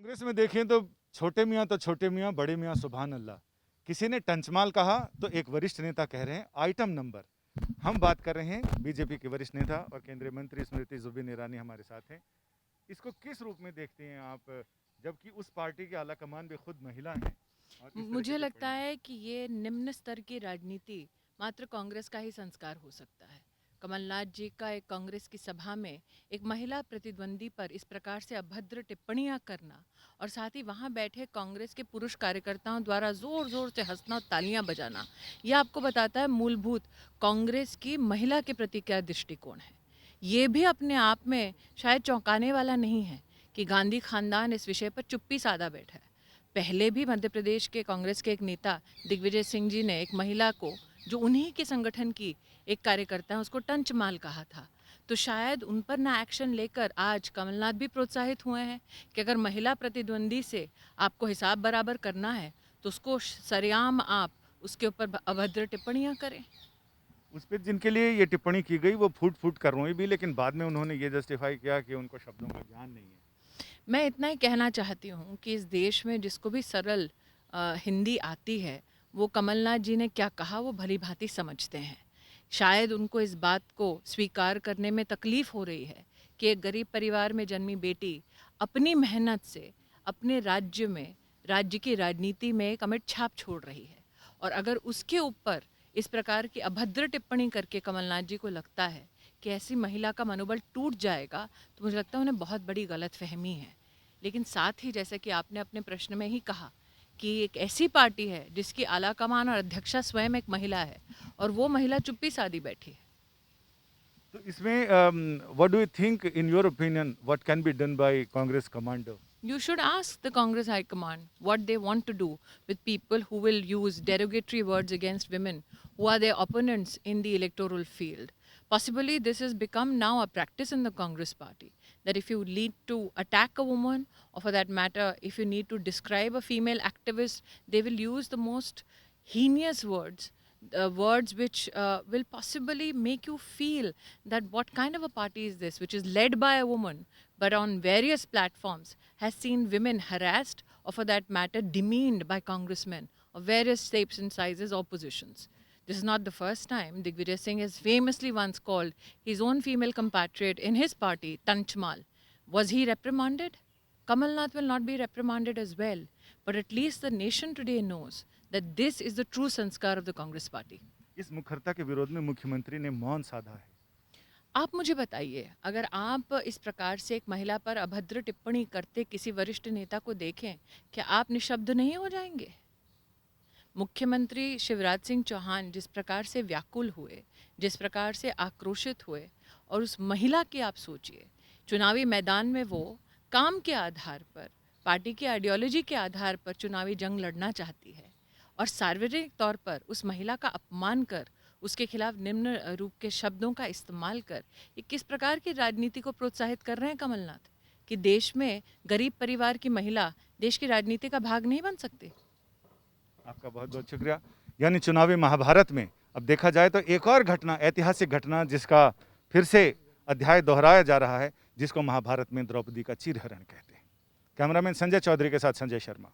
कांग्रेस में देखें तो छोटे मियाँ तो छोटे मियाँ, बड़े मियाँ सुभान अल्लाह। किसी ने टंचमाल कहा तो एक वरिष्ठ नेता कह रहे हैं आइटम नंबर। हम बात कर रहे हैं बीजेपी के वरिष्ठ नेता और केंद्रीय मंत्री स्मृति जुबिन ईरानी हमारे साथ हैं। इसको किस रूप में देखते हैं आप, जबकि उस पार्टी के आला कमान भी खुद महिला हैं और इस तरह की मुझे लगता टिप्पणियां? है कि ये निम्न स्तर की राजनीति मात्र कांग्रेस का ही संस्कार हो सकता है। कमलनाथ जी का एक कांग्रेस की सभा में एक महिला प्रतिद्वंदी पर इस प्रकार से अभद्र टिप्पणियां करना और साथ ही वहां बैठे कांग्रेस के पुरुष कार्यकर्ताओं द्वारा जोर जोर से हंसना और तालियां बजाना, यह आपको बताता है मूलभूत कांग्रेस की महिला के प्रति क्या दृष्टिकोण है। ये भी अपने आप में शायद चौंकाने वाला नहीं है कि गांधी खानदान इस विषय पर चुप्पी साधा बैठा है। पहले भी मध्य प्रदेश के कांग्रेस के एक नेता दिग्विजय सिंह जी ने एक महिला को, जो उन्हीं के संगठन की एक कार्यकर्ता है, उसको टंचमाल कहा था। तो शायद उन पर ना एक्शन लेकर आज कमलनाथ भी प्रोत्साहित हुए हैं कि अगर महिला प्रतिद्वंदी से आपको हिसाब बराबर करना है तो उसको सरेआम आप उसके ऊपर अभद्र टिप्पणियां करें। उस पर जिनके लिए ये टिप्पणी की गई वो फूट फूट कर रोई भी, लेकिन बाद में उन्होंने ये जस्टिफाई किया कि उनको शब्दों का ज्ञान नहीं है। मैं इतना ही कहना चाहती हूँ कि इस देश में जिसको भी सरल हिंदी आती है, वो कमलनाथ जी ने क्या कहा वो भली भांति समझते हैं। शायद उनको इस बात को स्वीकार करने में तकलीफ़ हो रही है कि एक गरीब परिवार में जन्मी बेटी अपनी मेहनत से अपने राज्य में, राज्य की राजनीति में एक अमिट छाप छोड़ रही है। और अगर उसके ऊपर इस प्रकार की अभद्र टिप्पणी करके कमलनाथ जी को लगता है कि ऐसी महिला का मनोबल टूट जाएगा, तो मुझे लगता है उन्हें बहुत बड़ी गलतफहमी है। लेकिन साथ ही जैसे कि आपने अपने प्रश्न में ही कहा कि एक ऐसी पार्टी है जिसकी आलाकमान और अध्यक्षा स्वयं एक महिला है और वो महिला चुप्पी साधी बैठी है। तो इसमें what do you think in your opinion what can be done by Congress commander? You should ask the Congress High Command what they want to do with people who will use derogatory words against women who are their opponents in the electoral field. Possibly this has become now a practice in the Congress party that if you need to attack a woman, or for that matter, if you need to describe a female activist, they will use the most heinous words, words which will possibly make you feel that what kind of a party is this, which is led by a woman, but on various platforms has seen women harassed or for that matter demeaned by congressmen of various shapes and sizes or positions. This is not the first time. Digvijay Singh has famously once called his own female compatriot in his party Tanchmal. Was he reprimanded? Kamalnath will not be reprimanded as well. But at least the nation today knows that this is the true sanskar of the Congress party. इस मुखरता के विरोध में मुख्यमंत्री ने मौन साधा है। आप मुझे बताइए, अगर आप इस प्रकार से एक महिला पर अभद्र टिप्पणी करते किसी वरिष्ठ नेता को देखें, क्या आप निशब्द नहीं हो जाएंगे? मुख्यमंत्री शिवराज सिंह चौहान जिस प्रकार से व्याकुल हुए, जिस प्रकार से आक्रोशित हुए, और उस महिला की आप सोचिए, चुनावी मैदान में वो काम के आधार पर, पार्टी की आइडियोलॉजी के आधार पर चुनावी जंग लड़ना चाहती है और सार्वजनिक तौर पर उस महिला का अपमान कर, उसके खिलाफ निम्न रूप के शब्दों का इस्तेमाल कर, ये किस प्रकार की राजनीति को प्रोत्साहित कर रहे हैं कमलनाथ? कि देश में गरीब परिवार की महिला देश की राजनीति का भाग नहीं बन सकती। आपका बहुत बहुत शुक्रिया। यानी चुनावी महाभारत में अब देखा जाए तो एक और घटना, ऐतिहासिक घटना, जिसका फिर से अध्याय दोहराया जा रहा है, जिसको महाभारत में द्रौपदी का चीरहरण कहते हैं। कैमरामैन संजय चौधरी के साथ संजय शर्मा।